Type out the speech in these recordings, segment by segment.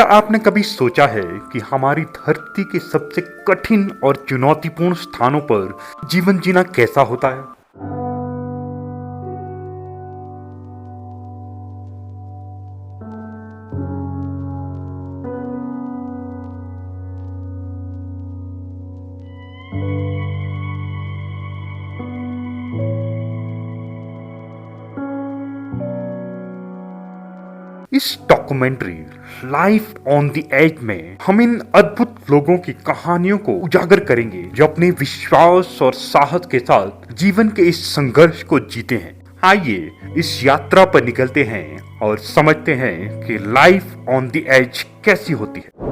क्या आपने कभी सोचा है कि हमारी धरती के सबसे कठिन और चुनौतीपूर्ण स्थानों पर जीवन जीना कैसा होता है? इस documentary life on the edge में हम इन अद्भुत लोगों की कहानियों को उजागर करेंगे जो अपने विश्वास और साहस के साथ जीवन के इस संघर्ष को जीते हैं। आइए इस यात्रा पर निकलते हैं और समझते हैं कि लाइफ ऑन द एज कैसी होती है।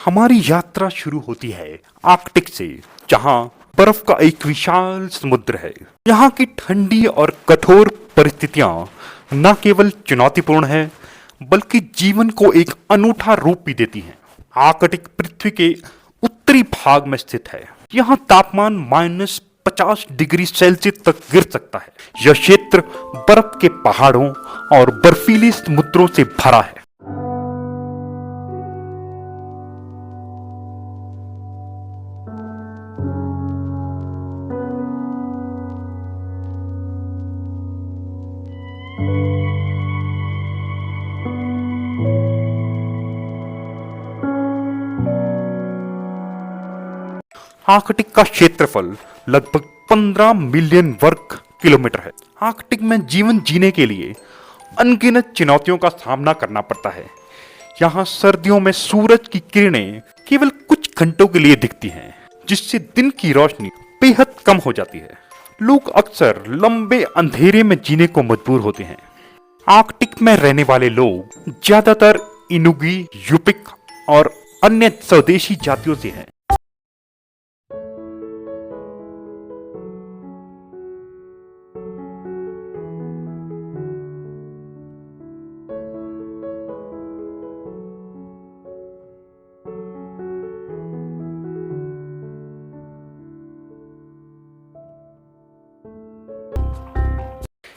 हमारी यात्रा शुरू होती है आर्कटिक से, जहां बर्फ का एक विशाल समुद्र है। यहाँ की ठंडी और कठोर परिस्थितियां न केवल चुनौतीपूर्ण है बल्कि जीवन को एक अनूठा रूप भी देती हैं। आर्कटिक पृथ्वी के उत्तरी भाग में स्थित है। यहाँ तापमान -50 डिग्री सेल्सियस तक गिर सकता है। यह क्षेत्र बर्फ के पहाड़ों और बर्फीले समुद्रों से भरा है। आर्कटिक का क्षेत्रफल लगभग 15 मिलियन वर्ग किलोमीटर है। आर्कटिक में जीवन जीने के लिए अनगिनत चुनौतियों का सामना करना पड़ता है। यहाँ सर्दियों में सूरज की किरणें केवल कुछ घंटों के लिए दिखती हैं, जिससे दिन की रोशनी बेहद कम हो जाती है। लोग अक्सर लंबे अंधेरे में जीने को मजबूर होते हैं। आर्कटिक में रहने वाले लोग ज्यादातर इनुगी, यूपिक और अन्य स्वदेशी जातियों से हैं।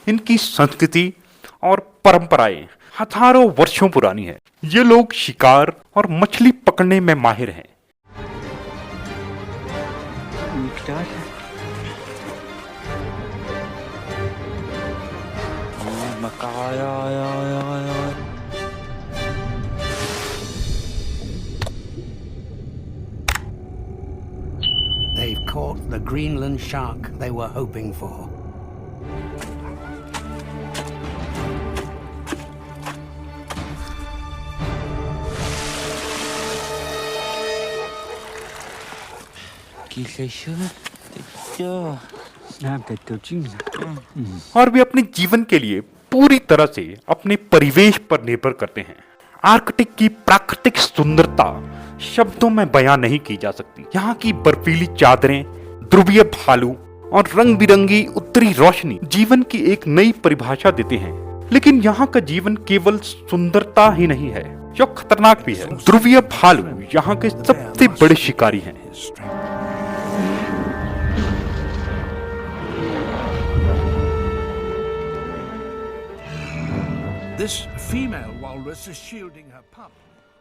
इनकी संस्कृति और परंपराएं हजारों वर्षों पुरानी है। ये लोग शिकार और मछली पकड़ने में माहिर हैं। They've caught the Greenland shark they were hoping for. और वे अपने जीवन के लिए पूरी तरह से अपने परिवेश पर निर्भर करते हैं। आर्कटिक की प्राकृतिक सुंदरता शब्दों में बयां नहीं की जा सकती। यहाँ की बर्फीली चादरें, ध्रुवीय भालू और रंग बिरंगी उत्तरी रोशनी जीवन की एक नई परिभाषा देते हैं। लेकिन यहाँ का जीवन केवल सुंदरता ही नहीं है, जो खतरनाक भी है। ध्रुवीय भालू यहाँ के सबसे बड़े शिकारी हैं। This female walrus is shielding her pup.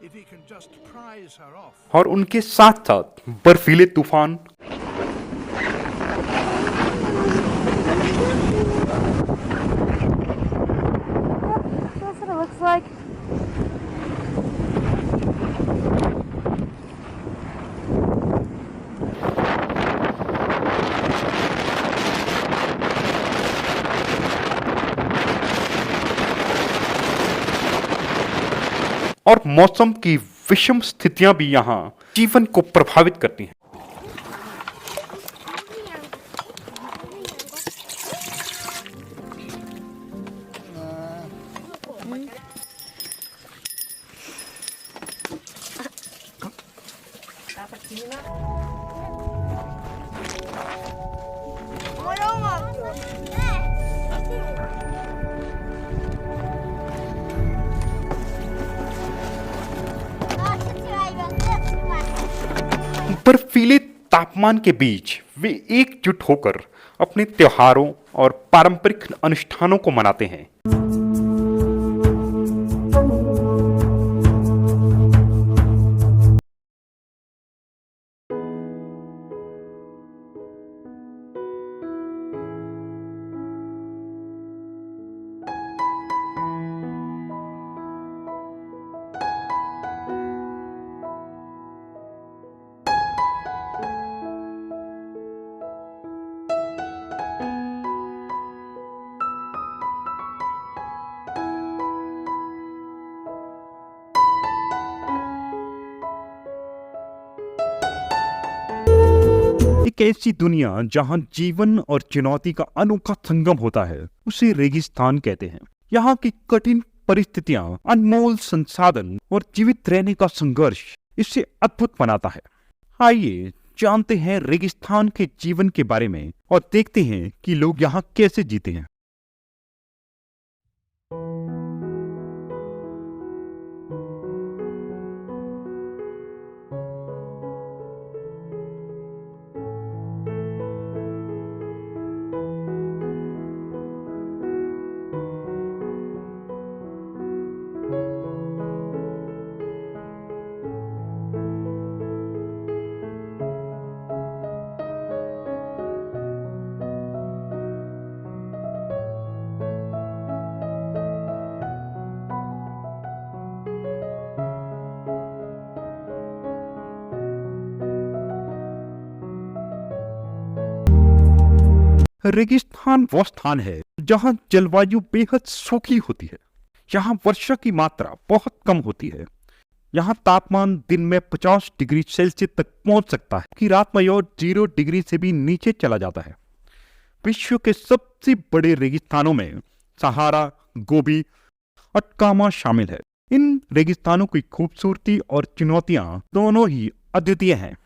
If he can just prise her off. और उनके साथ साथ बर्फीले तूफान, That's what it looks like. और मौसम की विषम स्थितियां भी यहाँ जीवन को प्रभावित करती हैं। बर्फीले तापमान के बीच वे एकजुट होकर अपने त्योहारों और पारंपरिक अनुष्ठानों को मनाते हैं। एक ऐसी दुनिया जहां जीवन और चुनौती का अनोखा संगम होता है, उसे रेगिस्तान कहते हैं। यहाँ की कठिन परिस्थितियां, अनमोल संसाधन और जीवित रहने का संघर्ष इसे अद्भुत बनाता है। आइए जानते हैं रेगिस्तान के जीवन के बारे में और देखते हैं कि लोग यहाँ कैसे जीते हैं। रेगिस्तान वो स्थान है जहां जलवायु बेहद सूखी होती है। यहाँ वर्षा की मात्रा बहुत कम होती है। यहाँ तापमान दिन में 50 डिग्री सेल्सियस तक पहुंच सकता है कि रात में और 0 डिग्री से भी नीचे चला जाता है। विश्व के सबसे बड़े रेगिस्तानों में सहारा, गोबी, अटकामा शामिल है। इन रेगिस्तानों की खूबसूरती और चुनौतियां दोनों ही अद्वितीय हैं।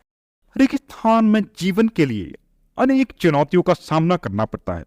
रेगिस्तान में जीवन के लिए अनेक चुनौतियों का सामना करना पड़ता है।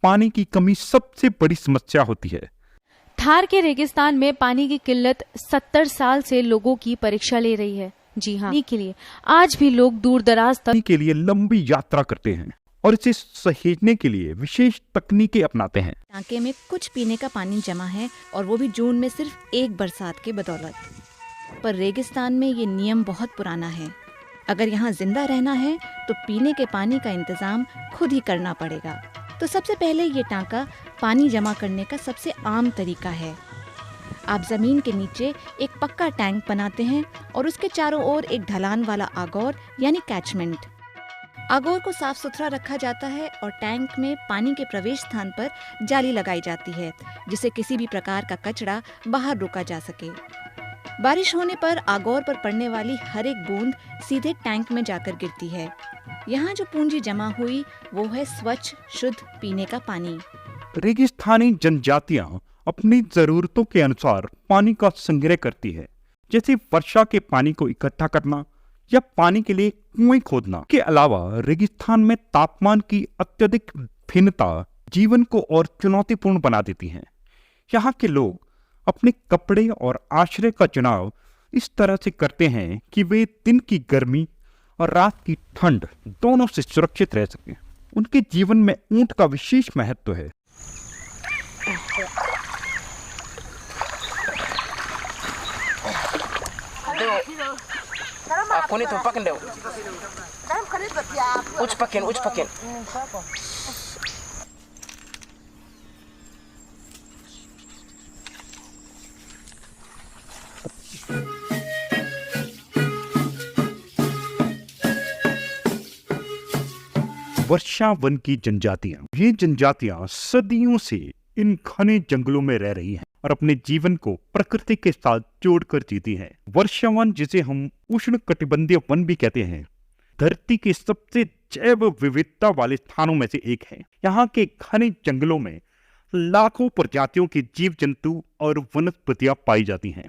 पानी की कमी सबसे बड़ी समस्या होती है। थार के रेगिस्तान में पानी की किल्लत 70 साल से लोगों की परीक्षा ले रही है। जी हाँ, के लिए आज भी लोग दूर दराज तक पानी के लिए लंबी यात्रा करते हैं और इसे सहेजने के लिए विशेष तकनीकें अपनाते हैं। टांके में कुछ पीने का पानी जमा है और वो भी जून में सिर्फ एक बरसात के बदौलत। पर रेगिस्तान में ये नियम बहुत पुराना है। अगर यहाँ जिंदा रहना है तो पीने के पानी का इंतजाम खुद ही करना पड़ेगा। तो सबसे पहले ये टांका पानी जमा करने का सबसे आम तरीका है। आप जमीन के नीचे एक पक्का टैंक बनाते हैं और उसके चारों ओर एक ढलान वाला आगोर यानी कैचमेंट। आगोर को साफ सुथरा रखा जाता है और टैंक में पानी के प्रवेश स्थान पर जाली लगाई जाती है, जिससे किसी भी प्रकार का कचरा बाहर रोका जा सके। बारिश होने पर आगोर पर पड़ने वाली हर एक बूंद सीधे टैंक में जाकर गिरती है। यहाँ जो पूंजी जमा हुई वो है स्वच्छ शुद्ध पीने का पानी। रेगिस्तानी जनजातियां अपनी जरूरतों के अनुसार पानी का संग्रह करती है, जैसे वर्षा के पानी को इकट्ठा करना या पानी के लिए कुएं खोदना। के अलावा रेगिस्तान में तापमान की अत्यधिक भिन्नता जीवन को और चुनौतीपूर्ण बना देती है। यहाँ के लोग अपने कपड़े और आश्रय का चुनाव इस तरह से करते हैं कि वे दिन की गर्मी और रात की ठंड दोनों से सुरक्षित रह सकें। उनके जीवन में ऊंट का विशेष महत्व है। Aku ni tumpakin deu. Uch pakin. वर्षा वन की जनजातियां, ये जनजातियां सदियों से इन घने जंगलों में रह रही हैं और अपने जीवन को प्रकृति के साथ जोड़कर जीती हैं। वर्षा वन, जिसे हम उष्ण कटिबंधीय वन भी कहते हैं, धरती के सबसे जैव विविधता वाले स्थानों में से एक है। यहाँ के घने जंगलों में लाखों प्रजातियों के जीव जंतु और वनस्पतियां पाई जाती हैं।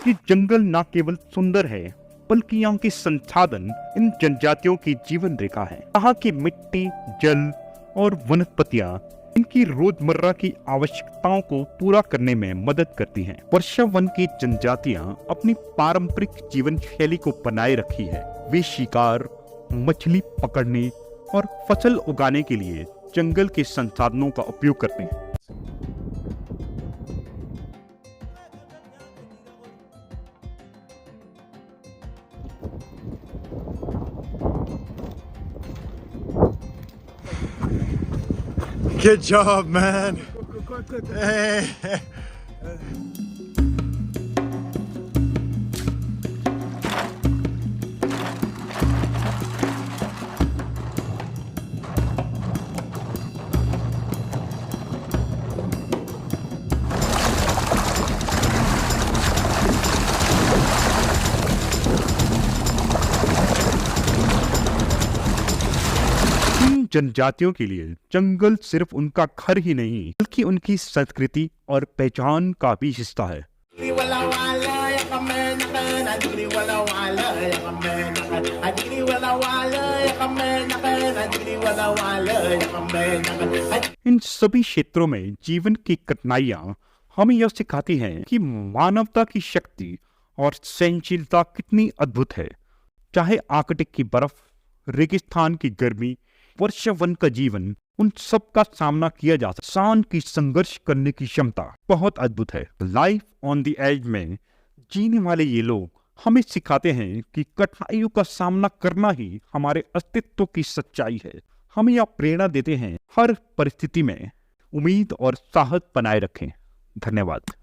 कि जंगल न केवल सुंदर है, बल्कि यहाँ के संसाधन इन जनजातियों की जीवन रेखा है। यहाँ की मिट्टी, जल और वनस्पतियां इनकी रोजमर्रा की आवश्यकताओं को पूरा करने में मदद करती हैं। वर्षा वन की जनजातियां अपनी पारंपरिक जीवन शैली को बनाए रखी है। वे शिकार, मछली पकड़ने और फसल उगाने के लिए जंगल के संसाधनों का उपयोग करते हैं। Good job, man. Hey. जनजातियों के लिए जंगल सिर्फ उनका घर ही नहीं, बल्कि उनकी संस्कृति और पहचान का भी हिस्सा है। इन सभी क्षेत्रों में जीवन की कठिनाइयां हमें यह सिखाती हैं कि मानवता की शक्ति और सहनशीलता कितनी अद्भुत है। चाहे आर्कटिक की बर्फ, रेगिस्तान की गर्मी, वर्षा वन का जीवन, उन सब का सामना किया जा सकता। इंसान की संघर्ष करने की क्षमता बहुत अद्भुत है। लाइफ ऑन द एज में जीने वाले ये लोग हमें सिखाते हैं कि कठिनाइयों का सामना करना ही हमारे अस्तित्व की सच्चाई है। हमें यह प्रेरणा देते हैं हर परिस्थिति में उम्मीद और साहस बनाए रखें। धन्यवाद।